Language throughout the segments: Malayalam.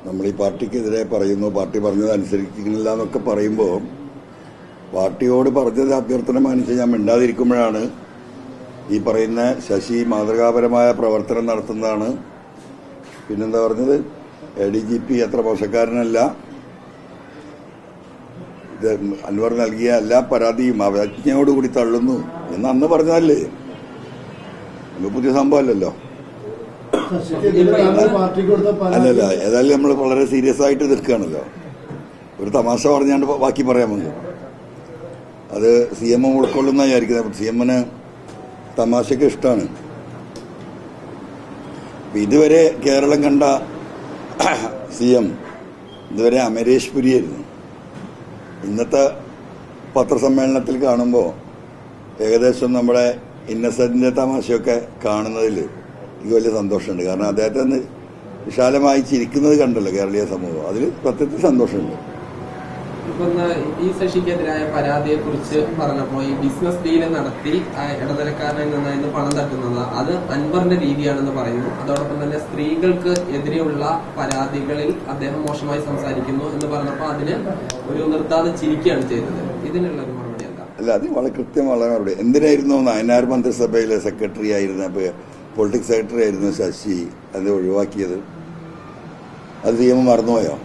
നമ്മൾ ഈ പാർട്ടിക്കെതിരെ പറയുന്നു, പാർട്ടി പറഞ്ഞത് അനുസരിക്കുന്നില്ല എന്നൊക്കെ പറയുമ്പോൾ പാർട്ടിയോട് പറഞ്ഞത് അഭ്യർത്ഥന മാനിച്ച് ഞാൻ മിണ്ടാതിരിക്കുമ്പോഴാണ് ഈ പറയുന്ന ശശി മാതൃകാപരമായ പ്രവർത്തനം നടത്തുന്നതാണ്. പിന്നെന്താ പറഞ്ഞത്, ADGP അത്ര മോശക്കാരനല്ല, ഇത് അൻവർ നൽകിയ എല്ലാ പരാതിയും അവജ്ഞയോടുകൂടി തള്ളുന്നു എന്ന് അന്ന് പറഞ്ഞതല്ലേ. അത് പുതിയ സംഭവമല്ലല്ലോ. അല്ലല്ല, ഏതായാലും നമ്മൾ വളരെ സീരിയസ് ആയിട്ട് നിൽക്കുകയാണല്ലോ. ഒരു തമാശ പറഞ്ഞാണ്ട് ബാക്കി പറയാൻ മതി. അത് CM ഉൾക്കൊള്ളുന്ന വിചാരിക്കുന്നത്. CMന് തമാശക്ക് ഇഷ്ടമാണ്. ഇതുവരെ കേരളം കണ്ട CM ഇതുവരെ അമരേഷ് പുരിയായിരുന്നു. ഇന്നത്തെ പത്രസമ്മേളനത്തിൽ കാണുമ്പോൾ ഏകദേശം നമ്മുടെ ഇന്നസെന്റിന്റെ തമാശയൊക്കെ കാണുന്നതിൽ എനിക്ക് വലിയ സന്തോഷമുണ്ട്. കാരണം അദ്ദേഹത്തെ വിശാലമായി ചിരിക്കുന്നത് കണ്ടല്ലോ കേരളീയ സമൂഹം. അതിൽ സത്യത്തിൽ സന്തോഷമുണ്ട്. ഈ ശശിക്കെതിരായ പരാതിയെ കുറിച്ച് പറഞ്ഞപ്പോ ഈ ബിസിനസ് ഡീല് നടത്തി ഇടനിലക്കാരനിൽ നിന്ന് പണം തട്ടുന്നത് അത് അൻവറിന്റെ രീതിയാണെന്ന് പറയുന്നു. അതോടൊപ്പം തന്നെ സ്ത്രീകൾക്ക് എതിരെയുള്ള പരാതികളിൽ അദ്ദേഹം മോശമായി സംസാരിക്കുന്നു എന്ന് പറഞ്ഞപ്പോൾ അതിന് ഒരു നിർത്താതെ ചിരിക്കുകയാണ് ചെയ്തത്. ഇതിനുള്ള ഒരു മറുപടി എന്താ? അല്ല, അത് വളരെ കൃത്യമായ മറുപടി. എന്തിനായിരുന്നു നയനാർ മന്ത്രിസഭയിലെ സെക്രട്ടറി ആയിരുന്ന പൊളിറ്റിക്സ് സെക്രട്ടറി ആയിരുന്നു ശശി അത് ഒഴിവാക്കിയത്? അത് CM മറന്നുപോയോ?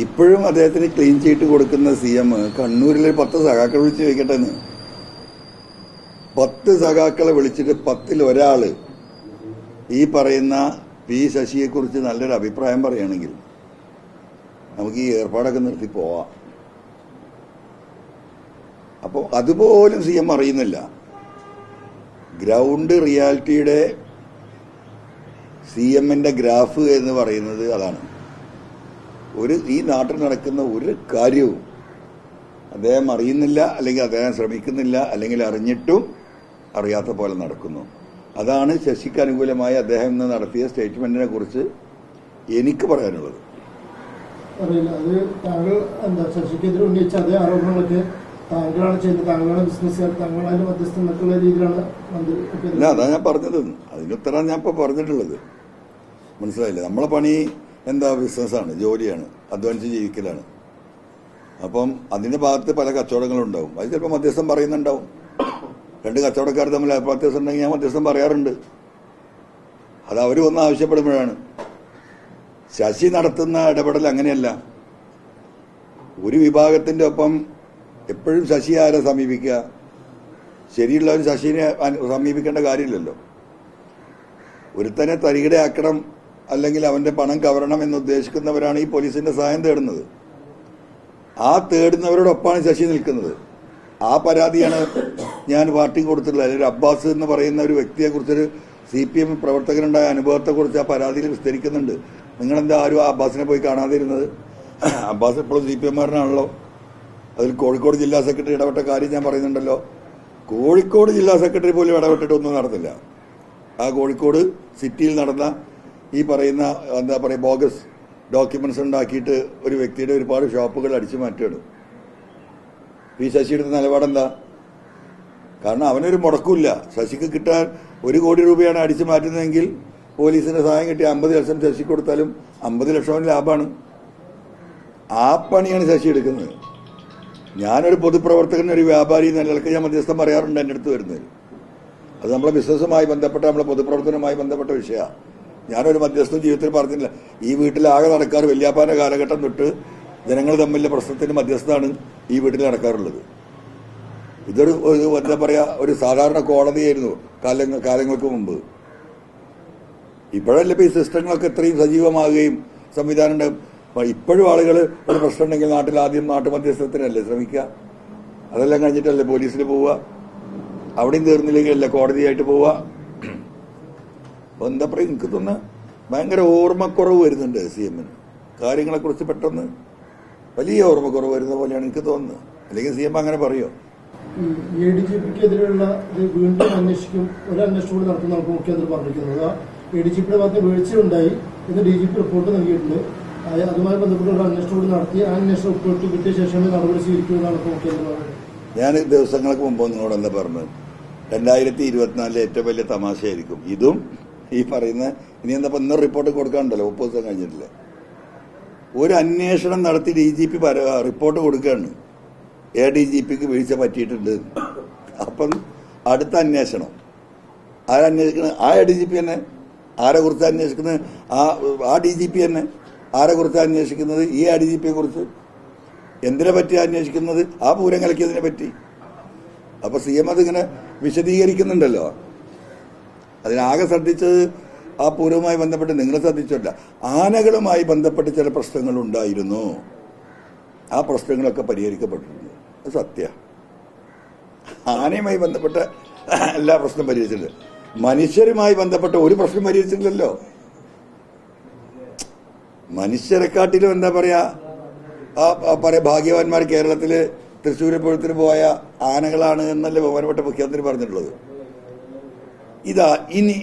ഇപ്പോഴും അദ്ദേഹത്തിന് ക്ലീൻ ചീറ്റ് കൊടുക്കുന്ന CM കണ്ണൂരിലെ 10 സഖാക്കളെ വിളിച്ച് ചോദിക്കട്ടെ എന്ന്. 10 സഖാക്കളെ വിളിച്ചിട്ട് 10ൽ ഒരാള് ഈ പറയുന്ന P ശശിയെക്കുറിച്ച് നല്ലൊരു അഭിപ്രായം പറയുകയാണെങ്കിൽ നമുക്ക് ഈ ഏർപ്പാടൊക്കെ നിർത്തി പോവാം. അപ്പോൾ അതുപോലും CM അറിയുന്നില്ല. ഗ്രൗണ്ട് റിയാലിറ്റിയുടെ CMന്റെ ഗ്രാഫ് എന്ന് പറയുന്നത് അതാണ്. ഈ നാട്ടിൽ നടക്കുന്ന ഒരു കാര്യവും അദ്ദേഹം അറിയുന്നില്ല, അല്ലെങ്കിൽ അദ്ദേഹം ശ്രമിക്കുന്നില്ല, അല്ലെങ്കിൽ അറിഞ്ഞിട്ടും അറിയാത്ത പോലെ നടക്കുന്നു. അതാണ് ശശിക്ക് അനുകൂലമായി അദ്ദേഹം ഇന്ന് നടത്തിയ സ്റ്റേറ്റ്മെന്റിനെ കുറിച്ച് എനിക്ക് പറയാനുള്ളത്. അറിയില്ല, അത് താങ്കൾ എന്താ ശശിക്കെതിരെ ഉന്നയിച്ച അതേ ആരോപണങ്ങളൊക്കെ താങ്കളാണ് ചെയ്യുന്നത്, താങ്കളാണ് ബിസിനസ്സുകാർ, താങ്കളാണ് മധ്യസ്ഥം എന്നൊക്കെയുള്ള രീതിയിലാണ് മന്ത്രി. അല്ല, അതാ ഞാൻ പറഞ്ഞത്. അതിനുത്തരാണ് ഞാൻ ഇപ്പോൾ പറഞ്ഞിട്ടുള്ളത്. മനസ്സിലായില്ലേ? നമ്മളെ പണി എന്താ? ബിസിനസ്സാണ്, ജോലിയാണ്, അധ്വാനിച്ച് ജീവിക്കലാണ്. അപ്പം അതിന്റെ ഭാഗത്ത് പല കച്ചവടങ്ങളുണ്ടാവും. അത് ചിലപ്പോൾ മധ്യസ്ഥം പറയുന്നുണ്ടാവും. 2 കച്ചവടക്കാർ തമ്മിൽ വ്യത്യാസം ഉണ്ടെങ്കിൽ ഞാൻ മധ്യസ്ഥം പറയാറുണ്ട്. അത് അവർ വന്ന് ആവശ്യപ്പെടുമ്പോഴാണ്. ശശി നടത്തുന്ന ഇടപെടൽ അങ്ങനെയല്ല. ഒരു വിഭാഗത്തിന്റെ ഒപ്പം എപ്പോഴും ശശി ആരെ സമീപിക്കുക? ശരിയുള്ളവർ ശശിനെ സമീപിക്കേണ്ട കാര്യമില്ലല്ലോ. ഒരുത്തനെ തരികിടയാക്കണം, അല്ലെങ്കിൽ അവന്റെ പണം കവരണം എന്ന് ഉദ്ദേശിക്കുന്നവരാണ് ഈ പോലീസിന്റെ സഹായം തേടുന്നത്. ആ തേടുന്നവരോടൊപ്പമാണ് ശശി നിൽക്കുന്നത്. ആ പരാതിയാണ് ഞാൻ പാർട്ടി കൊടുത്തിട്ടുള്ളത്. ഒരു അബ്ബാസ് എന്ന് പറയുന്ന ഒരു വ്യക്തിയെ കുറിച്ചൊരു CPM പ്രവർത്തകനുണ്ടായ അനുഭവത്തെക്കുറിച്ച് ആ പരാതിയിൽ വിസ്തരിക്കുന്നുണ്ട്. നിങ്ങളെന്താ ആരും ആ അബ്ബാസിനെ പോയി കാണാതിരുന്നത്? അബ്ബാസ് എപ്പോഴും CPMകാരനാണല്ലോ. അതിൽ കോഴിക്കോട് ജില്ലാ സെക്രട്ടറി ഇടപെട്ട കാര്യം ഞാൻ പറയുന്നുണ്ടല്ലോ. കോഴിക്കോട് ജില്ലാ സെക്രട്ടറി പോലും ഇടപെട്ടിട്ടൊന്നും നടന്നില്ല. ആ കോഴിക്കോട് സിറ്റിയിൽ നടന്ന ഈ പറയുന്ന എന്താ പറയുക ബോഗസ് ഡോക്യുമെന്റ്സ് ഉണ്ടാക്കിയിട്ട് ഒരു വ്യക്തിയുടെ ഒരുപാട് ഷോപ്പുകൾ അടിച്ചു മാറ്റുകയാണ്. ഈ ശശിയുടെ നിലപാടെന്താ? കാരണം അവനൊരു മുടക്കില്ല. ശശിക്ക് കിട്ടാൻ 1 കോടി രൂപയാണ് അടിച്ചു മാറ്റുന്നതെങ്കിൽ പോലീസിന്റെ സഹായം കിട്ടി 50 ലക്ഷം ശശി കൊടുത്താലും 50 ലക്ഷം ലാഭമാണ്. ആ പണിയാണ് ശശി എടുക്കുന്നത്. ഞാനൊരു പൊതുപ്രവർത്തകൻ, ഒരു വ്യാപാരി എന്ന നിലയ്ക്ക് ഞാൻ മധ്യസ്ഥം പറയാറുണ്ട് എൻ്റെ അടുത്ത് വരുന്നത്. അത് നമ്മളെ ബിസിനസ്സുമായി ബന്ധപ്പെട്ട, നമ്മളെ പൊതുപ്രവർത്തനവുമായി ബന്ധപ്പെട്ട വിഷയമാണ്. ഞാനൊരു മധ്യസ്ഥം ജീവിതത്തിൽ പറഞ്ഞില്ല. ഈ വീട്ടിലാകെ നടക്കാറ് വല്യാപ്പാന്റെ കാലഘട്ടം തൊട്ട് ജനങ്ങൾ തമ്മിലുള്ള പ്രശ്നത്തിന് മധ്യസ്ഥമാണ് ഈ വീട്ടിൽ നടക്കാറുള്ളത്. ഇതൊരു എന്താ പറയാ, ഒരു സാധാരണ കോടതിയായിരുന്നു കാലങ്ങൾക്ക് മുമ്പ്. ഇപ്പോഴല്ലേ ഇപ്പൊ ഈ സിസ്റ്റങ്ങളൊക്കെ ഇത്രയും സജീവമാകുകയും സംവിധാനം ഉണ്ടാകും. ഇപ്പോഴും ആളുകൾ ഒരു പ്രശ്നം ഉണ്ടെങ്കിൽ നാട്ടിൽ ആദ്യം നാട്ടുമധ്യസ്ഥത്തിനല്ലേ ശ്രമിക്കുക. അതെല്ലാം കഴിഞ്ഞിട്ടല്ലേ പോലീസിൽ പോവുക. അവിടെയും തീർന്നില്ലെങ്കിൽ അല്ലേ കോടതിയായിട്ട് പോവുക. അപ്പൊ എന്താ പറയുക, എനിക്ക് തോന്നുന്ന ഭയങ്കര ഓർമ്മക്കുറവ് വരുന്നുണ്ട് CMന്. കാര്യങ്ങളെക്കുറിച്ച് പെട്ടെന്ന് വലിയ ഓർമ്മക്കുറവ് വരുന്ന പോലെയാണ് എനിക്ക് തോന്നുന്നത്. അല്ലെങ്കിൽ CM അങ്ങനെ പറയോ? ADGPക്കെതിരെയുള്ള വീണ്ടും അന്വേഷിക്കും, ഒരു അന്വേഷണം കൂടി നടത്തുന്ന മുഖ്യമന്ത്രി പറഞ്ഞിരിക്കുന്നത്. ADGPയുടെ ഭാഗത്ത് വീഴ്ചയുണ്ടായി എന്ന് DGP റിപ്പോർട്ട് നൽകിയിട്ടുണ്ട്. അതുമായി ബന്ധപ്പെട്ട ഒരു അന്വേഷണം കൂടി നടത്തി ആ അന്വേഷണ റിപ്പോർട്ട് കിട്ടിയ ശേഷമേ നടപടി സ്വീകരിക്കുമെന്നാണ് മുഖ്യമന്ത്രി പറഞ്ഞത്. ഞാൻ ദിവസങ്ങൾക്ക് മുമ്പ് നിങ്ങളോട് എന്താ പറഞ്ഞത്? 2024 ഏറ്റവും വലിയ തമാശയായിരിക്കും ഇതും ഈ പറയുന്ന ഇനി എന്താ ഇന്ന് റിപ്പോർട്ട് കൊടുക്കാനുണ്ടല്ലോ 30 ദിവസം കഴിഞ്ഞിട്ടില്ല. ഒരു അന്വേഷണം നടത്തി DGP റിപ്പോർട്ട് കൊടുക്കുകയാണ് ADGPക്ക് വീഴ്ച പറ്റിയിട്ടുണ്ട്. അപ്പം അടുത്ത അന്വേഷണം ആരന്വേഷിക്കുന്നത്? ആ ADGP തന്നെ. ആരെ കുറിച്ച് അന്വേഷിക്കുന്നത്? ആ DGP തന്നെ. ആരെ കുറിച്ച് അന്വേഷിക്കുന്നത്? ഈ ADGPയെ കുറിച്ച്. എന്തിനെ പറ്റിയാണ് അന്വേഷിക്കുന്നത്? ആ പൂരം കലക്കിയതിനെ പറ്റി. അപ്പൊ CM അതിങ്ങനെ വിശദീകരിക്കുന്നുണ്ടല്ലോ. അതിനാകെ ശ്രദ്ധിച്ചത് ആ പൂരവുമായി ബന്ധപ്പെട്ട് നിങ്ങൾ ശ്രദ്ധിച്ചില്ല. ആനകളുമായി ബന്ധപ്പെട്ട് ചില പ്രശ്നങ്ങൾ ഉണ്ടായിരുന്നു. ആ പ്രശ്നങ്ങളൊക്കെ പരിഹരിക്കപ്പെട്ടിട്ടുണ്ട്. അത് സത്യ. ആനയുമായി ബന്ധപ്പെട്ട എല്ലാ പ്രശ്നം പരിഹരിച്ചിട്ടുണ്ട്. മനുഷ്യരുമായി ബന്ധപ്പെട്ട ഒരു പ്രശ്നം പരിഹരിച്ചിട്ടില്ലല്ലോ. മനുഷ്യരെക്കാട്ടിലും എന്താ പറയാ ഭാഗ്യവാന്മാർ കേരളത്തില് തൃശ്ശൂര് പൂരത്തിന് പോയ ആനകളാണ് എന്നല്ലേ ബഹുമാനപ്പെട്ട മുഖ്യമന്ത്രി പറഞ്ഞിട്ടുള്ളത്.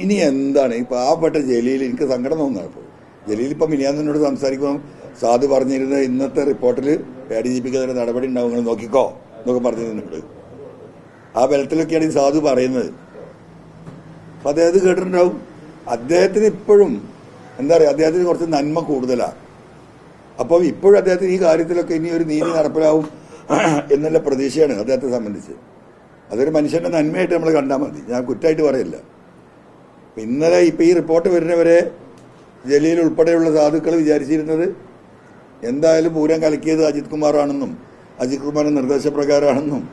ഇനി എന്താണ് ഈ പാവപ്പെട്ട ജലീൽ? എനിക്ക് സങ്കടം തോന്നുന്നതാണ്. ഇപ്പോൾ ജലീൽ ഇപ്പം മിനിയാന്നോട് സംസാരിക്കുമ്പോൾ സാധു പറഞ്ഞിരുന്നത് ഇന്നത്തെ റിപ്പോർട്ടിൽ ADGPക്കെതിരെ നടപടി ഉണ്ടാവും, നിങ്ങൾ നോക്കിക്കോ എന്നൊക്കെ പറഞ്ഞിരുന്നുണ്ട്. ആ ബലത്തിലൊക്കെയാണ് ഈ സാധു പറയുന്നത്. അപ്പൊ അദ്ദേഹം കേട്ടിട്ടുണ്ടാവും. അദ്ദേഹത്തിന് ഇപ്പോഴും എന്താ പറയുക, അദ്ദേഹത്തിന് കുറച്ച് നന്മ കൂടുതലാണ്. അപ്പോൾ ഇപ്പോഴും അദ്ദേഹത്തിന് ഈ കാര്യത്തിലൊക്കെ ഇനി ഒരു നീതി നടപ്പിലാവും എന്നുള്ള പ്രതീക്ഷയാണ് അദ്ദേഹത്തെ സംബന്ധിച്ച്. അതൊരു മനുഷ്യന്റെ നന്മയായിട്ട് നമ്മൾ കണ്ടാൽ മതി. ഞാൻ കുറ്റമായിട്ട് പറയില്ല. ഇന്നലെ ഈ റിപ്പോർട്ട് വരുന്നവരെ ജലീൽ ഉൾപ്പെടെയുള്ള സാധുക്കൾ വിചാരിച്ചിരുന്നത് എന്തായാലും പൂരം കലക്കിയത് അജിത് കുമാറാണെന്നും അജിത് കുമാറിന്റെ നിർദ്ദേശപ്രകാരമാണെന്നും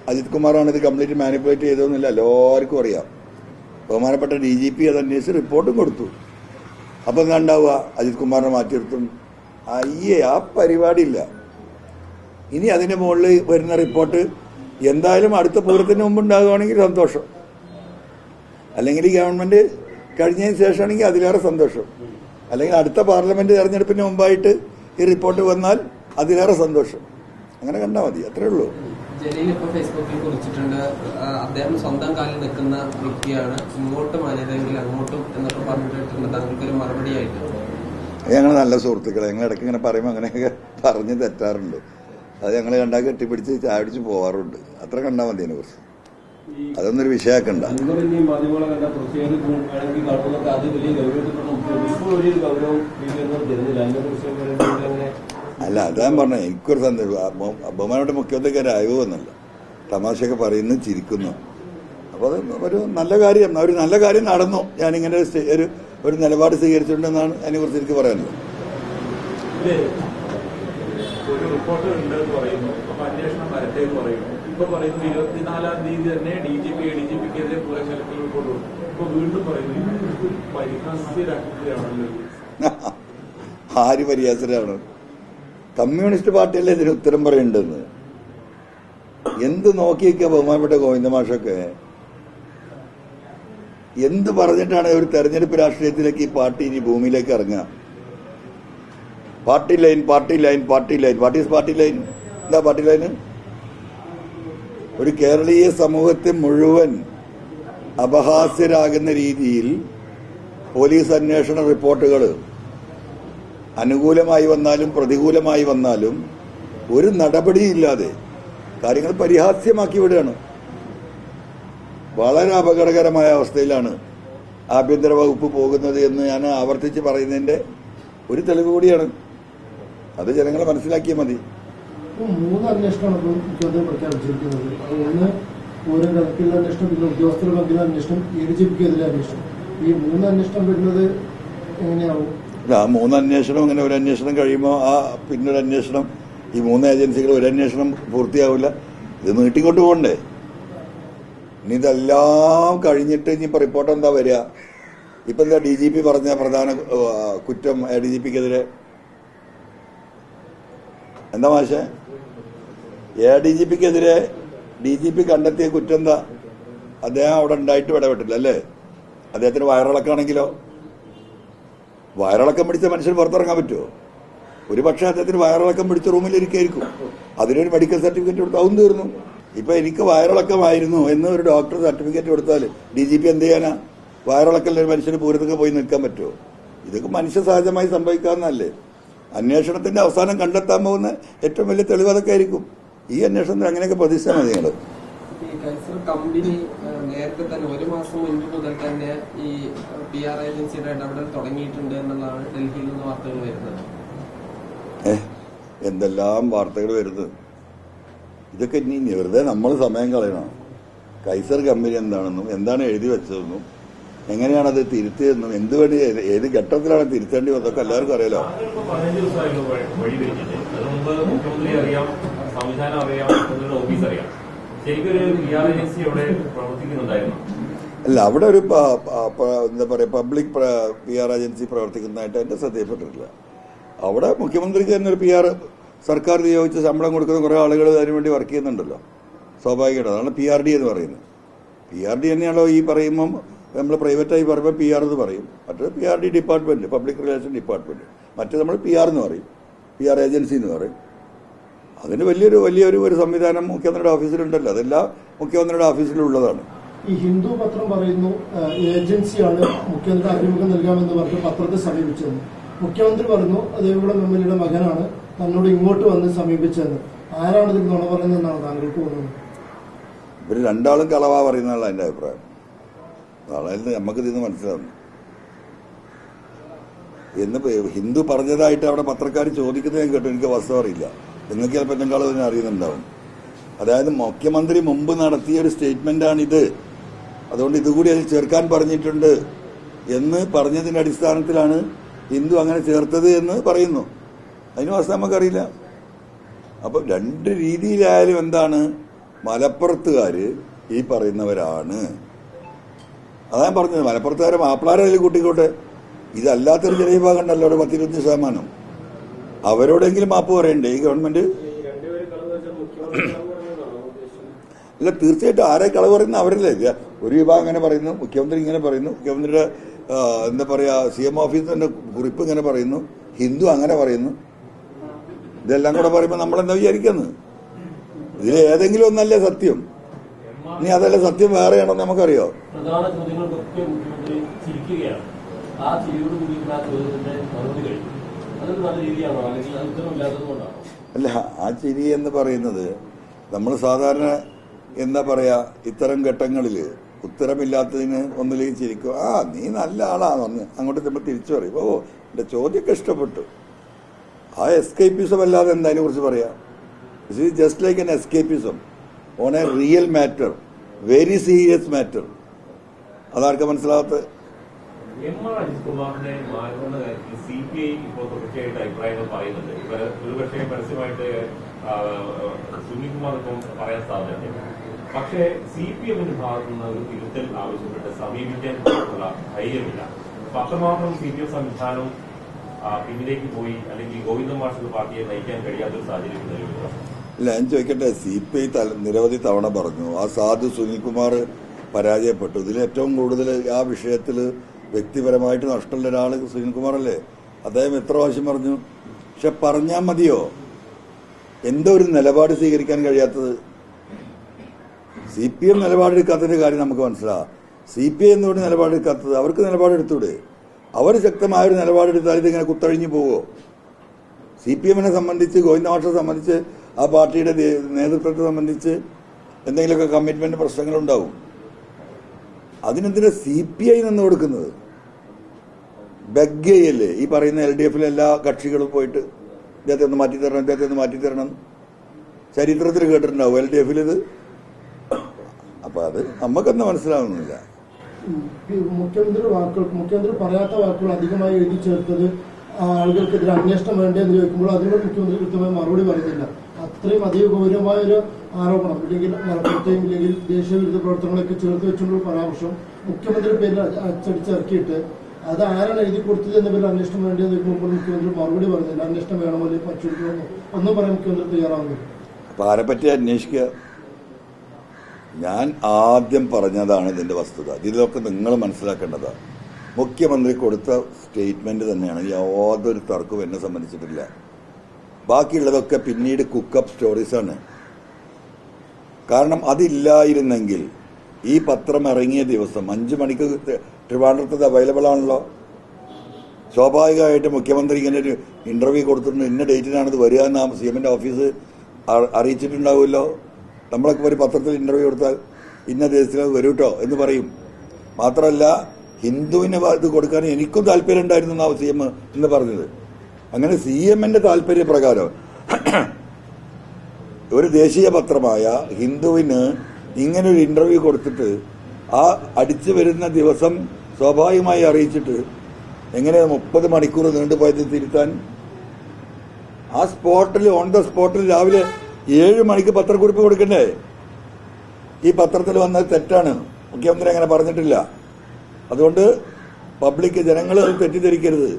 അജിത് കുമാറാണ് ഇത് കംപ്ലീറ്റ് മാനിപ്പുലേറ്റ് ചെയ്തതെന്നില്ല എല്ലാവർക്കും അറിയാം. ബഹുമാനപ്പെട്ട DGP അത് അന്വേഷിച്ച് റിപ്പോർട്ടും കൊടുത്തു. അപ്പൊ എന്താ ഉണ്ടാവുക? അജിത് കുമാറിനെ മാറ്റി നിർത്തും. ആ പരിപാടിയില്ല. ഇനി അതിന്റെ മുകളിൽ വരുന്ന റിപ്പോർട്ട് എന്തായാലും അടുത്ത പൂരത്തിന് മുമ്പ് ഉണ്ടാകുകയാണെങ്കിൽ സന്തോഷം, അല്ലെങ്കിൽ ഈ ഗവൺമെന്റ് കഴിഞ്ഞതിന് ശേഷമാണെങ്കിൽ അതിലേറെ സന്തോഷം, അല്ലെങ്കിൽ അടുത്ത പാർലമെന്റ് തെരഞ്ഞെടുപ്പിന് മുമ്പായിട്ട് ഈ റിപ്പോർട്ട് വന്നാൽ അതിലേറെ സന്തോഷം. അങ്ങനെ കണ്ടാൽ മതി, അത്രേ ഉള്ളൂ. ജലീൽ ഇപ്പൊ ഫേസ്ബുക്കിൽ കുറിച്ചിട്ടുണ്ട്, അദ്ദേഹം സ്വന്തം കാലിൽ നിൽക്കുന്ന വ്യക്തിയാണ്, ഇങ്ങോട്ടും അനിതെങ്കിൽ അങ്ങോട്ടും എന്നൊക്കെ പറഞ്ഞിട്ടുണ്ട്. താങ്കൾക്കൊരു മറുപടി ആയിട്ട് ഞങ്ങൾ നല്ല സുഹൃത്തുക്കളെ, ഞങ്ങൾ ഇടയ്ക്ക് ഇങ്ങനെ പറയുമ്പോൾ അങ്ങനെയൊക്കെ പറഞ്ഞ് തെറ്റാറുണ്ട്. അത് ഞങ്ങൾ കണ്ടാൽ കെട്ടിപ്പിടിച്ച് ചാടിച്ച് പോവാറുണ്ട്. അത്ര കണ്ടാൽ മതി അതിനെ കുറിച്ച്. അതൊന്നൊരു വിഷയാക്കണ്ട. അല്ല, അതാ പറഞ്ഞ എനിക്കൊരു സന്തോഷം. ബഹുമാനോട് മുഖ്യമന്ത്രിക്കാരെ അയവ് വന്നല്ല, തമാശയൊക്കെ പറയുന്നു, ചിരിക്കുന്നു. അപ്പോൾ അത് ഒരു നല്ല കാര്യം, ഒരു നല്ല കാര്യം നടന്നു. ഞാനിങ്ങനെ ഒരു നിലപാട് സ്വീകരിച്ചിട്ടുണ്ടെന്നാണ് അതിനെക്കുറിച്ച് എനിക്ക് പറയാനുള്ളത്. ഒരു റിപ്പോർട്ട് ഉണ്ടെന്ന് പറയുന്നു, അപ്പൊ അന്വേഷണം വരട്ടെ എന്ന് പറയുന്നു. ഇപ്പൊ പറയുന്നു 24-ാം തീയതി തന്നെ ADGPക്കെതിരെ പൂരം കലക്കൽ റിപ്പോർട്ട് കൊടുത്തു. ഇപ്പൊ വീണ്ടും പറയുന്നു പരിഹാസ്യരാക്കുകയാണല്ലോ. ആര് പരിഹാസരാണ്? കമ്മ്യൂണിസ്റ്റ് പാർട്ടിയല്ലേ ഇതിന് ഉത്തരം പറയേണ്ടതെന്ന്. എന്ത് നോക്കിയൊക്കെ ബഹുമാനപ്പെട്ട ഗോവിന്ദ മാഷൊക്കെ എന്ത് പറഞ്ഞിട്ടാണ് ഒരു തെരഞ്ഞെടുപ്പ് രാഷ്ട്രീയത്തിലേക്ക് ഈ പാർട്ടി ഇനി ഭൂമിയിലേക്ക് ഇറങ്ങുക? Party line, party line, party line. What is party line? എന്താ പാർട്ടി ലൈന്? ഒരു കേരളീയ സമൂഹത്തെ മുഴുവൻ അപഹാസ്യരാകുന്ന രീതിയിൽ പോലീസ് അന്വേഷണ റിപ്പോർട്ടുകൾ അനുകൂലമായി വന്നാലും പ്രതികൂലമായി വന്നാലും ഒരു നടപടിയില്ലാതെ കാര്യങ്ങൾ പരിഹാസ്യമാക്കി വിടുകയാണ്. വളരെ അപകടകരമായ അവസ്ഥയിലാണ് ആഭ്യന്തര വകുപ്പ് പോകുന്നത് എന്ന് ഞാൻ ആവർത്തിച്ച് പറയുന്നതിന്റെ ഒരു തെളിവ് കൂടിയാണ്. അത് ജനങ്ങളെ മനസ്സിലാക്കിയാൽ മതി. 3 അന്വേഷണമാണ് ഇപ്പോൾ മുഖ്യമന്ത്രി പ്രഖ്യാപിച്ചിരിക്കുന്നത്. ഒന്ന് പൂരം കലക്കിയുള്ള അന്വേഷണം, പിന്നെ ഉദ്യോഗസ്ഥർ പങ്കിലെ അന്വേഷണം, ADGPക്കെതിരെ അന്വേഷണം. ഈ 3 അന്വേഷണം വരുന്നത് എങ്ങനെയാവും? ആ 3 അന്വേഷണം ഇങ്ങനെ ഒരു അന്വേഷണം കഴിയുമ്പോൾ പിന്നൊരു അന്വേഷണം, ഈ 3 ഏജൻസികൾ ഒരു അന്വേഷണം പൂർത്തിയാവില്ല. ഇത് നീട്ടിക്കൊണ്ട് പോകണ്ടേ? ഇനി ഇതെല്ലാം കഴിഞ്ഞിട്ട് ഇനിയിപ്പോൾ റിപ്പോർട്ട് എന്താ വരിക? ഇപ്പൊ എന്താ DGP പറഞ്ഞ പ്രധാന കുറ്റം ADGPക്കെതിരെ എന്താ മാഷെ? ADGPക്കെതിരെ DGP കണ്ടെത്തിയ കുറ്റം എന്താ? അദ്ദേഹം അവിടെ ഉണ്ടായിട്ട് ഇടപെട്ടില്ല അല്ലേ? അദ്ദേഹത്തിന് വയറിളക്കാണെങ്കിലോ? വയറിളക്കം പിടിച്ച മനുഷ്യന് പുറത്തിറങ്ങാൻ പറ്റുമോ? ഒരു പക്ഷേ അദ്ദേഹത്തിന് വയറിളക്കം പിടിച്ച റൂമിലിരിക്കായിരിക്കും. അതിനൊരു മെഡിക്കൽ സർട്ടിഫിക്കറ്റ് കൊടുത്ത് അതും തീർന്നു. ഇപ്പൊ എനിക്ക് വയറിളക്കമായിരുന്നു എന്ന് ഒരു ഡോക്ടർ സർട്ടിഫിക്കറ്റ് കൊടുത്താൽ DGP എന്ത് ചെയ്യാനാ? വയറിളക്കൽ ഒരു മനുഷ്യന് പൂരത്തൊക്കെ പോയി നിൽക്കാൻ പറ്റുമോ? ഇതൊക്കെ മനുഷ്യ സഹജമായി സംഭവിക്കാവുന്നതല്ലേ? അന്വേഷണത്തിന്റെ അവസാനം കണ്ടെത്താൻ പോകുന്ന ഏറ്റവും വലിയ തെളിവ് അതൊക്കെ ആയിരിക്കും. ഈ അന്വേഷണത്തിൽ അങ്ങനെയൊക്കെ പ്രതീക്ഷിച്ചാൽ മതി നിങ്ങൾ. കൈസർ കമ്പനി നേരത്തെ തന്നെ 1 മാസം മുൻപ് മുതൽ തന്നെ ഈ PR ഏജൻസിയുടെ ഇടപെടൽ തുടങ്ങിയിട്ടുണ്ട് എന്നുള്ളതാണ് ഡൽഹിയിൽ നിന്ന് വാർത്തകൾ വരുന്നത്. എന്തെല്ലാം വാർത്തകൾ വരുന്നത്. ഇതൊക്കെ ഇനി വെറുതെ നമ്മൾ സമയം കളയണം. കൈസർ കമ്പനി എന്താണെന്നും എന്താണ് എഴുതി വെച്ചതെന്നും എങ്ങനെയാണ് അത് തിരുത്തിയതെന്നും എന്തുവേണ്ടി ഏത് ഘട്ടത്തിലാണ് തിരുത്തേണ്ടി വന്നതൊക്കെ എല്ലാവർക്കും അറിയാലോ. 15 ദിവസമായിരുന്നു വഴി കഴിഞ്ഞിട്ട്. അത് മുമ്പ് മുഖ്യമന്ത്രി അറിയാം, സംവിധാനം അറിയാം, ഓഫീസ് അറിയാം. ശരിക്കും ഒരു PR ഏജൻസി അവിടെ പ്രവർത്തിക്കുന്നുണ്ടായിരുന്നു. അല്ല, അവിടെ ഒരു എന്താ പറയുക പബ്ലിക് PR ഏജൻസി പ്രവർത്തിക്കുന്നതായിട്ട് എന്റെ ശ്രദ്ധയിൽപ്പെട്ടിട്ടില്ല. അവിടെ മുഖ്യമന്ത്രിക്ക് തന്നെ ഒരു PR സർക്കാർ നിയോഗിച്ച് ശമ്പളം കൊടുക്കുന്ന കുറേ ആളുകൾ അതിനുവേണ്ടി വർക്ക് ചെയ്യുന്നുണ്ടല്ലോ. സ്വാഭാവികമായിട്ട് അതാണ് PRD എന്ന് പറയുന്നത്. PRD തന്നെയാണല്ലോ ഈ പറയുമ്പം നമ്മൾ പ്രൈവറ്റായി പറയുമ്പോൾ PR എന്ന് പറയും. മറ്റേ PRD department, public relation department. മറ്റേ നമ്മൾ PR എന്ന് പറയും, PR ഏജൻസി എന്ന് പറയും. അതിന് വലിയൊരു സംവിധാനം മുഖ്യമന്ത്രിയുടെ ഓഫീസിലുണ്ടല്ലോ. അതെല്ലാം മുഖ്യമന്ത്രിയുടെ ഓഫീസിലുള്ളതാണ്. ഈ ഹിന്ദു പത്രം പറയുന്നു ഏജൻസിയാണ് മുഖ്യമന്ത്രി അഭിമുഖം നൽകാമെന്ന് പറഞ്ഞ് പത്രത്തെ സമീപിച്ചത്. മുഖ്യമന്ത്രി പറഞ്ഞു ദേവികുളം MLA മകനാണ് തന്നോട് ഇങ്ങോട്ട് വന്ന് സമീപിച്ചത്. ആരാണ് ഇതിൽ നുണ പറയുന്നതെന്നാണ് താങ്കൾക്ക് തോന്നുന്നത്? ഇവർ രണ്ടാളും കളവാ പറയുന്നതാണ് എൻ്റെ അഭിപ്രായം. അതായത് നമുക്ക് ഇതിന്ന് മനസ്സിലാവുന്നു. എന്നിപ്പോ ഹിന്ദു പറഞ്ഞതായിട്ട് അവിടെ പത്രക്കാർ ചോദിക്കുന്നത് ഞാൻ കേട്ടു. എനിക്ക് വസ്തുത അറിയില്ല. നിങ്ങൾക്ക് ചിലപ്പോൾ എന്നെക്കാളും ഇതിനെ അറിയുന്നുണ്ടാവും. അതായത് മുഖ്യമന്ത്രി മുമ്പ് നടത്തിയ ഒരു സ്റ്റേറ്റ്മെന്റാണിത്, അതുകൊണ്ട് ഇതുകൂടി അതിൽ ചേർക്കാൻ പറഞ്ഞിട്ടുണ്ട് എന്ന് പറഞ്ഞതിന്റെ അടിസ്ഥാനത്തിലാണ് ഹിന്ദു അങ്ങനെ ചേർത്തത് എന്ന് പറയുന്നു. അതിന് വസ്തുത നമുക്കറിയില്ല. അപ്പൊ രണ്ട് രീതിയിലായാലും എന്താണ്, മലപ്പുറത്തുകാര് ഈ പറയുന്നവരാണ്. അതാ ഞാൻ പറഞ്ഞത്, മലപ്പുറത്തുകാരെ മാപ്പിളാരെ അതിൽ കൂട്ടിക്കോട്ടെ. ഇതല്ലാത്തൊരു ജനവിഭാഗം ഉണ്ടല്ലോ അവിടെ 10-20%. അവരോടെങ്കിലും മാപ്പ് പറയണ്ടേ ഈ ഗവൺമെന്റ്? അല്ല, തീർച്ചയായിട്ടും ആരെ കളവ് പറയുന്ന അവരല്ലേ. ഒരു വിഭാഗം അങ്ങനെ പറയുന്നു, മുഖ്യമന്ത്രി ഇങ്ങനെ പറയുന്നു, മുഖ്യമന്ത്രിയുടെ എന്താ പറയാ CM ഓഫീസ് തന്നെ കുറിപ്പ് ഇങ്ങനെ പറയുന്നു, ഹിന്ദു അങ്ങനെ പറയുന്നു. ഇതെല്ലാം കൂടെ പറയുമ്പോൾ നമ്മളെന്താ വിചാരിക്കുന്നത്? ഇതിൽ ഏതെങ്കിലും ഒന്നല്ലേ സത്യം? ഇനി അതല്ല സത്യം വേറെയാണെന്ന് നമുക്കറിയോ? പ്രധാന ചോദ്യങ്ങൾക്കൊക്കെ മുഖ്യമന്ത്രി ചിരിക്കുകയാണ്. ആ ചിരിയോട് കൂടിയുള്ള ആ ചോദ്യത്തിന്റെ മറുപടി കഴിഞ്ഞു. അതൊരു നല്ല രീതിയാണോ, അല്ലെങ്കിൽ അത് ഉത്തരവില്ലാത്തത് കൊണ്ടാണോ? അല്ല, ആ ചിരി എന്ന് പറയുന്നത് നമ്മൾ സാധാരണ എന്താ പറയാ, ഇത്തരം ഘട്ടങ്ങളിൽ ഉത്തരമില്ലാത്തതിന് ഒന്നിലേക്ക് ചിരിക്കും. നീ നല്ല ആളാന്ന് അങ്ങോട്ട് നമ്മൾ തിരിച്ചു പറയും. എന്റെ ചോദ്യമൊക്കെ ഇഷ്ടപ്പെട്ടു. ആ എസ്കേപ്പിസം അല്ലാതെ എന്താ അതിനെ കുറിച്ച് പറയാം? This is just like an escapism on a real matter, very serious matter. അതാർക്കും മനസ്സിലാവാത്ത MR അജിത് കുമാറിനെ മാറ്റുന്ന കാര്യത്തിൽ CPI ഇപ്പോൾ തുടർച്ചയായിട്ട് അഭിപ്രായങ്ങൾ പറയുന്നുണ്ട്. ഒരുപക്ഷെ പരസ്യമായിട്ട് സുനിൽകുമാർ ഇപ്പം പറയാൻ സാധ്യതയുണ്ട്. പക്ഷേ CPM-ന്റെ ഭാഗത്തു നിന്ന് ഒരു തിരുത്തൽ ആവശ്യപ്പെട്ട് സമീപിക്കാൻ ഉള്ള ധൈര്യമില്ല. അത്രമാത്രം CPM സംവിധാനം പിന്നിലേക്ക് പോയി, അല്ലെങ്കിൽ ഗോവിന്ദൻ മാഷിന്റെ പാർട്ടിയെ നയിക്കാൻ കഴിയാത്തൊരു സാഹചര്യം നിലവിലുള്ള. ഇല്ല, ഞാൻ ചോദിക്കട്ടെ, CPI നിരവധി തവണ പറഞ്ഞു ആ സാധു സുനിൽകുമാർ പരാജയപ്പെട്ടു. ഇതിൽ ഏറ്റവും കൂടുതൽ ആ വിഷയത്തിൽ വ്യക്തിപരമായിട്ട് നഷ്ടമുള്ള ഒരാൾ സുനിൽകുമാറല്ലേ. അദ്ദേഹം എത്ര പ്രാവശ്യം പറഞ്ഞു. പക്ഷെ പറഞ്ഞാൽ മതിയോ? എന്തോ ഒരു നിലപാട് സ്വീകരിക്കാൻ കഴിയാത്തത്? CPM നിലപാടെടുക്കാത്തതിന്റെ കാര്യം നമുക്ക് മനസ്സിലാവും. CPI എന്തുകൊണ്ട് നിലപാടെടുക്കാത്തത്? അവർക്ക് നിലപാടെടുത്തൂടെ? അവർ ശക്തമായൊരു നിലപാടെടുത്താൽ ഇതിങ്ങനെ കുത്തഴിഞ്ഞു പോവോ? CPM-നെ സംബന്ധിച്ച്, ഗോവിന്ദ മാഷിനെ സംബന്ധിച്ച്, ആ പാർട്ടിയുടെ നേതൃത്വത്തെ സംബന്ധിച്ച് എന്തെങ്കിലുമൊക്കെ കമ്മിറ്റ്മെന്റ് പ്രശ്നങ്ങളുണ്ടാവും. അതിനെന്തിനാ CPI നിന്ന് കൊടുക്കുന്നത്? ബഗ്ഗയല്ലേ ഈ പറയുന്ന LDF-ലെ എല്ലാ കക്ഷികളും പോയിട്ട് ഇദ്ദേഹത്തെ ഒന്ന് മാറ്റിത്തരണം, ഇദ്ദേഹത്തെ ഒന്ന് മാറ്റിത്തരണം. ചരിത്രത്തിൽ കേട്ടിട്ടുണ്ടാവും LDF-ൽ ഇത്. അപ്പൊ അത് നമുക്കെന്ന് മനസ്സിലാവുന്നില്ല. മുഖ്യമന്ത്രി പറയാത്ത വാക്കുകൾ അധികമായി എഴുതി ചേർത്തത് ആളുകൾക്കെതിരെ അന്വേഷണം വേണ്ടതെന്ന് ചോദിക്കുമ്പോൾ അതിനോട് മുഖ്യമന്ത്രി കൃത്യമായി മറുപടി പറയുന്നില്ല. അത്രയും അധികം ഗൗരവമായ ഒരു ആരോപണം, ഇല്ലെങ്കിൽ മലപ്പുറത്തെയും ഇല്ലെങ്കിൽ ദേശീയവിരുദ്ധ പ്രവർത്തനങ്ങളൊക്കെ ചേർത്ത് വെച്ചുകൊണ്ടുള്ള പരാമർശം മുഖ്യമന്ത്രിയുടെ പേരിൽ അച്ചടിച്ചിറക്കിയിട്ട് അത് ആരാണ് എഴുതി കൊടുത്തത് എന്ന പേരിൽ അന്വേഷണം വേണ്ടതെന്ന് ചോദിക്കുമ്പോൾ മുഖ്യമന്ത്രി മറുപടി പറയുന്നില്ല. അന്വേഷണം വേണമോ അല്ലെങ്കിൽ പരിശോധിക്കണമെന്നോ ഒന്നും പറയാൻ മുഖ്യമന്ത്രി തയ്യാറാവുന്നില്ല. അപ്പൊ ആരെപ്പറ്റി അന്വേഷിക്കുക? ഞാൻ ആദ്യം പറഞ്ഞതാണ് ഇതിന്റെ വസ്തുത. ഇതിലൊക്കെ നിങ്ങൾ മനസ്സിലാക്കേണ്ടതാണ്. മുഖ്യമന്ത്രി കൊടുത്ത സ്റ്റേറ്റ്മെന്റ് തന്നെയാണ്, യാതൊരു തർക്കവും എന്നെ സംബന്ധിച്ചിട്ടില്ല. ബാക്കിയുള്ളതൊക്കെ പിന്നീട് കുക്കപ്പ് സ്റ്റോറീസാണ്. കാരണം അതില്ലായിരുന്നെങ്കിൽ ഈ പത്രം ഇറങ്ങിയ ദിവസം 5 മണിക്ക് ട്രിവാൻഡ്രത്ത് അവൈലബിൾ ആണല്ലോ. സ്വാഭാവികമായിട്ട് മുഖ്യമന്ത്രി ഇങ്ങനെ ഒരു ഇന്റർവ്യൂ കൊടുത്തിട്ടുണ്ട്, ഇന്ന ഡേറ്റിനാണിത് വരിക എന്ന് CM-ന്റെ ഓഫീസ് അറിയിച്ചിട്ടുണ്ടാവുമല്ലോ. നമ്മളൊക്കെ ഒരു പത്രത്തിൽ ഇന്റർവ്യൂ കൊടുത്താൽ ഇന്ന ദിവസത്തിൽ വരൂ കേട്ടോ എന്ന് പറയും. മാത്രമല്ല ഹിന്ദുവിന് ഇത് കൊടുക്കാൻ എനിക്കും താല്പര്യം ഉണ്ടായിരുന്നു എന്നാവും CM എന്ന് പറഞ്ഞത്. അങ്ങനെ CMന്റെ താല്പര്യപ്രകാരം ഒരു ദേശീയ പത്രമായ ഹിന്ദുവിന് ഇങ്ങനൊരു ഇന്റർവ്യൂ കൊടുത്തിട്ട് ആ അടിച്ചു വരുന്ന ദിവസം സ്വാഭാവികമായി അറിയിച്ചിട്ട് എങ്ങനെ 30 മണിക്കൂർ നീണ്ടുപോയത് തിരുത്താൻ? ആ സ്പോട്ടിൽ, ഓൺ ദ സ്പോട്ടിൽ രാവിലെ 7 മണിക്ക് പത്രക്കുറിപ്പ് കൊടുക്കണ്ടേ? ഈ പത്രത്തിൽ വന്നത് തെറ്റാണ്. മുഖ്യമന്ത്രി അങ്ങനെ പറഞ്ഞിട്ടില്ല. അതുകൊണ്ട് പബ്ലിക്, ജനങ്ങൾ അത് തെറ്റിദ്ധരിക്കരുത്.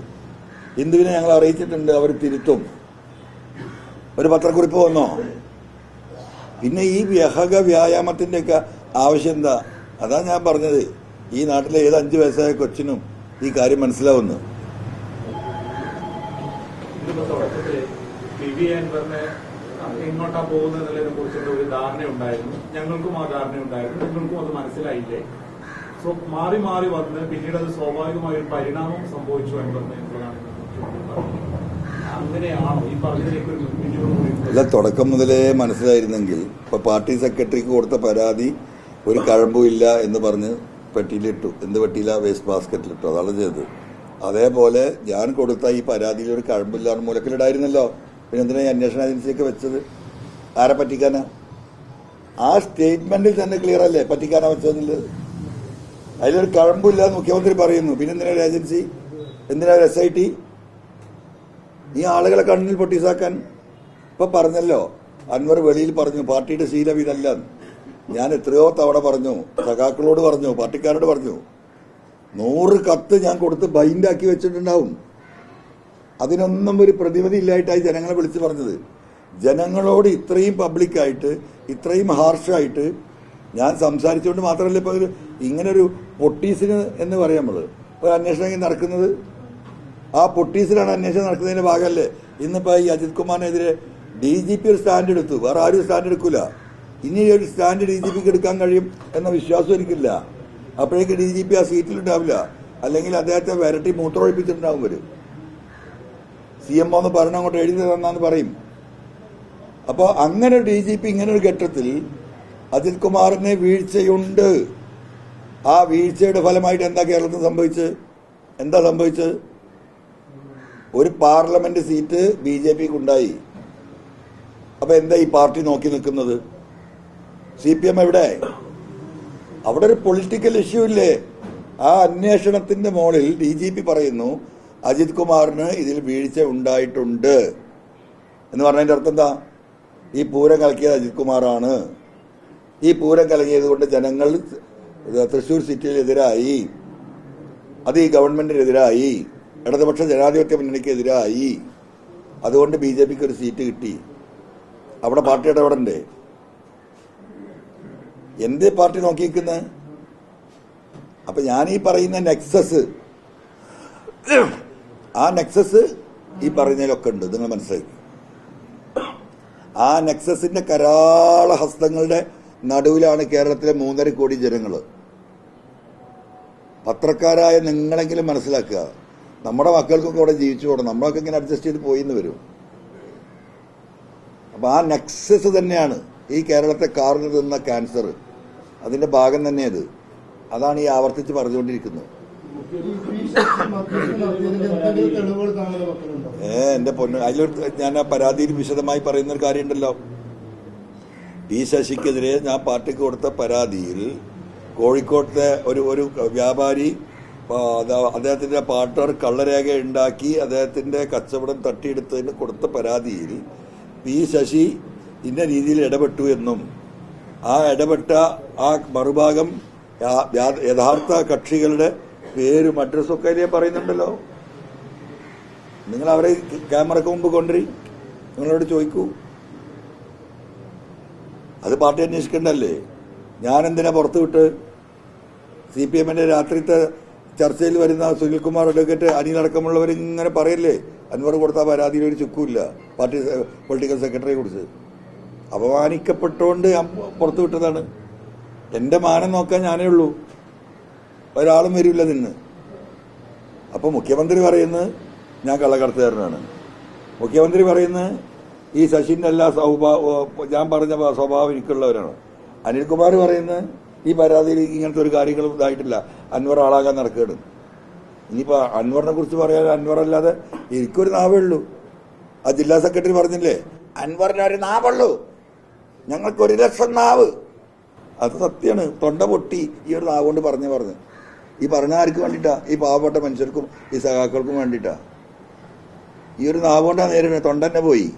ഹിന്ദുവിനെ ഞങ്ങൾ അറിയിച്ചിട്ടുണ്ട്, അവർ തിരുത്തും. ഒരു പത്രക്കുറിപ്പ് വന്നോ? പിന്നെ ഈ വ്യായാമത്തിൻ്റെയൊക്കെ ആവശ്യം എന്താ? അതാ ഞാൻ പറഞ്ഞത്, ഈ നാട്ടിലെ ഏത് 5 വയസ്സായ കൊച്ചിനും ഈ കാര്യം മനസ്സിലാവുന്നു. ഇതിപ്പോ തുടക്കത്തില് ബിബി അൻവറിനെ എങ്ങോട്ടാ പോകുന്നതിനെ കുറിച്ചിട്ട് ഒരു ധാരണ ഉണ്ടായിരുന്നു. ഞങ്ങൾക്കും ആ ധാരണ ഉണ്ടായിരുന്നു, നിങ്ങൾക്കും അത് മനസ്സിലായില്ലേ? സോ മാറി മാറി വന്ന് പിന്നീട് അത് സ്വാഭാവികമായ ഒരു പരിണാമം സംഭവിച്ചു അൻവറിനെ എന്നുള്ളതാണ് അങ്ങനെയാണോ ഈ പറഞ്ഞതിലേക്ക് ഒരു അല്ല, തുടക്കം മുതലേ മനസ്സിലായിരുന്നെങ്കിൽ ഇപ്പൊ പാർട്ടി സെക്രട്ടറിക്ക് കൊടുത്ത പരാതി ഒരു കഴമ്പുമില്ല എന്ന് പറഞ്ഞ് പെട്ടിയിലിട്ടു. എന്ത് പെട്ടിയില്ല? വേസ്റ്റ് ബാസ്ക്കറ്റിലിട്ടു. അതാണ് ചെയ്തത്. അതേപോലെ ഞാൻ കൊടുത്ത ഈ പരാതിയിൽ ഒരു കഴമ്പില്ലാന്ന് മൂലക്കിലിടായിരുന്നല്ലോ. പിന്നെ എന്തിനാ ഈ അന്വേഷണ ഏജൻസിയൊക്കെ വെച്ചത്? ആരെ പറ്റിക്കാനാ? ആ സ്റ്റേറ്റ്മെന്റിൽ തന്നെ ക്ലിയർ അല്ലേ പറ്റിക്കാനാ വെച്ചതെന്നുള്ളത്? അതിലൊരു കഴമ്പില്ല എന്ന് മുഖ്യമന്ത്രി പറയുന്നു. പിന്നെ എന്തിനാ ഒരു ഏജൻസി? എന്തിനാ ഒരു SIT? ഈ ആളുകളെ കണ്ണിൽ പൊട്ടീസാക്കാൻ. ഇപ്പൊ പറഞ്ഞല്ലോ, അൻവർ വെളിയിൽ പറഞ്ഞു പാർട്ടിയുടെ ശീലം ഇതല്ല. ഞാൻ എത്രയോ തവണ പറഞ്ഞു, സഖാക്കളോട് പറഞ്ഞു, പാർട്ടിക്കാരോട് പറഞ്ഞു. 100 കത്ത് ഞാൻ കൊടുത്ത് ബൈൻഡാക്കി വെച്ചിട്ടുണ്ടാവും. അതിനൊന്നും ഒരു പ്രതിവിധി ഇല്ലായിട്ടായി ജനങ്ങളെ വിളിച്ചു പറഞ്ഞത്. ജനങ്ങളോട് ഇത്രയും പബ്ലിക്കായിട്ട്, ഇത്രയും ഹാർഷായിട്ട് ഞാൻ സംസാരിച്ചുകൊണ്ട് മാത്രമല്ല ഇപ്പൊ ഇങ്ങനൊരു പൊട്ടീസിന് എന്ന് പറയാൻ നമ്മൾ ഒരു അന്വേഷണം നടക്കുന്നത്. ആ പൊട്ടീസിലാണ് അന്വേഷണം നടക്കുന്നതിന്റെ ഭാഗമല്ലേ ഇന്നിപ്പോ ഈ അജിത് കുമാറിനെതിരെ DGP ഒരു സ്റ്റാൻഡ് എടുത്തു. വേറെ ആരും സ്റ്റാൻഡ് എടുക്കൂല. ഇനി ഒരു സ്റ്റാൻഡ് DGPക്ക് എടുക്കാൻ കഴിയും എന്ന വിശ്വാസം എനിക്കില്ല. അപ്പോഴേക്ക് DGP ആ സീറ്റിലുണ്ടാവില്ല. അല്ലെങ്കിൽ അദ്ദേഹത്തെ വരട്ടി മൂത്രമൊഴിപ്പിച്ചിട്ടുണ്ടാവും വരും. CM ഒന്ന് ഭരണം അങ്ങോട്ട് എഴുതി തന്നാന്ന് പറയും. അപ്പോൾ അങ്ങനെ DGP ഇങ്ങനെ ഒരു ഘട്ടത്തിൽ അജിത് കുമാറിന് വീഴ്ചയുണ്ട്. ആ വീഴ്ചയുടെ ഫലമായിട്ട് എന്താ കേരളത്തിൽ സംഭവിച്ചത്? ഒരു പാർലമെന്റ് സീറ്റ് BJPക്ക് ഉണ്ടായി. അപ്പൊ എന്താ ഈ പാർട്ടി നോക്കി നിൽക്കുന്നത്? CPM എവിടെ? അവിടെ ഒരു പൊളിറ്റിക്കൽ ഇഷ്യൂ ഇല്ലേ? ആ അന്വേഷണത്തിന്റെ മുകളിൽ DGP പറയുന്നു അജിത് കുമാറിന് ഇതിൽ വീഴ്ച ഉണ്ടായിട്ടുണ്ട് എന്ന് പറഞ്ഞതിന്റെ അർത്ഥം എന്താ? ഈ പൂരം കലക്കിയത് അജിത് കുമാറാണ്. ഈ പൂരം കലങ്ങിയത് കൊണ്ട് ജനങ്ങൾ തൃശൂർ സിറ്റിയിലെതിരായി, അത് ഈ ഗവൺമെന്റിനെതിരായി, ഇടതുപക്ഷ ജനാധിപത്യ മുന്നണിക്കെതിരായി. അതുകൊണ്ട് BJPക്ക് ഒരു സീറ്റ് കിട്ടി. അവിടെ പാർട്ടി ഇടപെടണ്ടേ? എന്തേ പാർട്ടി നോക്കി നിൽക്കുന്നത്? അപ്പൊ ഞാൻ ഈ പറയുന്ന നെക്സസ്, ആ നെക്സസ് ഈ പറയുന്നതിലൊക്കെ ഉണ്ട്. നിങ്ങൾ മനസ്സിലാക്കി. ആ നെക്സസിന്റെ കരാള ഹസ്തങ്ങളുടെ നടുവിലാണ് കേരളത്തിലെ 3.5 കോടി ജനങ്ങൾ. പത്രക്കാരായ നിങ്ങളെങ്കിലും മനസ്സിലാക്കുക. നമ്മുടെ മക്കൾക്കൊക്കെ അവിടെ ജീവിച്ചു പോകണം. നമ്മളൊക്കെ ഇങ്ങനെ അഡ്ജസ്റ്റ് ചെയ്ത് പോയിന്ന് വരും. അപ്പൊ ആ നെക്സസ് തന്നെയാണ് ഈ കേരളത്തെ കാർന്നു തിന്ന ക്യാൻസർ. അതിന്റെ ഭാഗം തന്നെ അത്. അതാണ് ഈ ആവർത്തിച്ച് പറഞ്ഞുകൊണ്ടിരിക്കുന്നത്. എന്റെ പൊന്ന്, അതിലൊരു ഞാൻ ആ പരാതിയിൽ വിശദമായി പറയുന്ന ഒരു കാര്യമുണ്ടല്ലോ. P ശശിക്കെതിരെ ഞാൻ പാർട്ടിക്ക് കൊടുത്ത പരാതിയിൽ കോഴിക്കോട്ടെ ഒരു വ്യാപാരി, അദ്ദേഹത്തിന്റെ പാർട്ണർ കള്ളരേഖ ഉണ്ടാക്കി അദ്ദേഹത്തിന്റെ കച്ചവടം തട്ടിയെടുത്തതിന് കൊടുത്ത പരാതിയിൽ P ശശി ഇന്ന രീതിയിൽ ഇടപെട്ടു എന്നും ആ ഇടപെട്ട ആ മറുഭാഗം യഥാർത്ഥ കക്ഷികളുടെ പേരും അഡ്രസ്സും ഒക്കെ അതിലേ പറയുന്നുണ്ടല്ലോ. നിങ്ങൾ അവരെ ക്യാമറക്ക് മുമ്പ് കൊണ്ടുവരി, നിങ്ങളോട് ചോദിക്കൂ. അത് പാർട്ടി അന്വേഷിക്കണ്ടല്ലേ? ഞാനെന്തിനാ പുറത്തു വിട്ട്? CPMന്റെ രാത്രിത്തെ ചർച്ചയിൽ വരുന്ന സുനിൽകുമാർ അഡ്വക്കേറ്റ് അനിലടക്കമുള്ളവർ ഇങ്ങനെ പറയല്ലേ അൻവർ കൊടുത്ത പരാതിയിൽ ഒരു ചുക്കുമില്ല പാർട്ടി പൊളിറ്റിക്കൽ സെക്രട്ടറിയെ കുറിച്ച്. അപമാനിക്കപ്പെട്ടുകൊണ്ട് ഞാൻ പുറത്തു വിട്ടതാണ്. എന്റെ മാനം നോക്കാൻ ഞാനേ ഉള്ളൂ, ഒരാളും വരില്ല നിന്ന്. അപ്പൊ മുഖ്യമന്ത്രി പറയുന്നത് ഞാൻ കള്ളക്കടത്തുകാരനാണ്. മുഖ്യമന്ത്രി പറയുന്നത് ഈ ശശിന്റെ എല്ലാ ഞാൻ പറഞ്ഞ സ്വഭാവം എനിക്കുള്ളവരാണ്. അനിൽകുമാർ പറയുന്നത് ഈ പരാതിയിൽ ഇങ്ങനത്തെ ഒരു കാര്യങ്ങളും ഇതായിട്ടില്ല. അൻവർ ആളാകാൻ നടക്കുകയാണ്. ഇനിയിപ്പോൾ അൻവറിനെ കുറിച്ച് പറയാൻ അൻവർ അല്ലാതെ എനിക്കൊരു നാവേ ഉള്ളൂ. ആ ജില്ലാ സെക്രട്ടറി പറഞ്ഞില്ലേ, അൻവറിന് ഒരു നാവുള്ളൂ, ഞങ്ങൾക്ക് 1 ലക്ഷം നാവ്. അത് സത്യമാണ്. തൊണ്ട പൊട്ടി ഈ ഒരു നാവ് കൊണ്ട് പറഞ്ഞ് ഈ പറഞ്ഞ ആർക്ക് വേണ്ടിയിട്ടാ? ഈ പാവപ്പെട്ട മനുഷ്യർക്കും ഈ സഖാക്കൾക്കും വേണ്ടിയിട്ടാ. ഈ ഒരു നാവ് കൊണ്ടാണ് നേരിടുന്നത്. തൊണ്ട തന്നെ പോയി.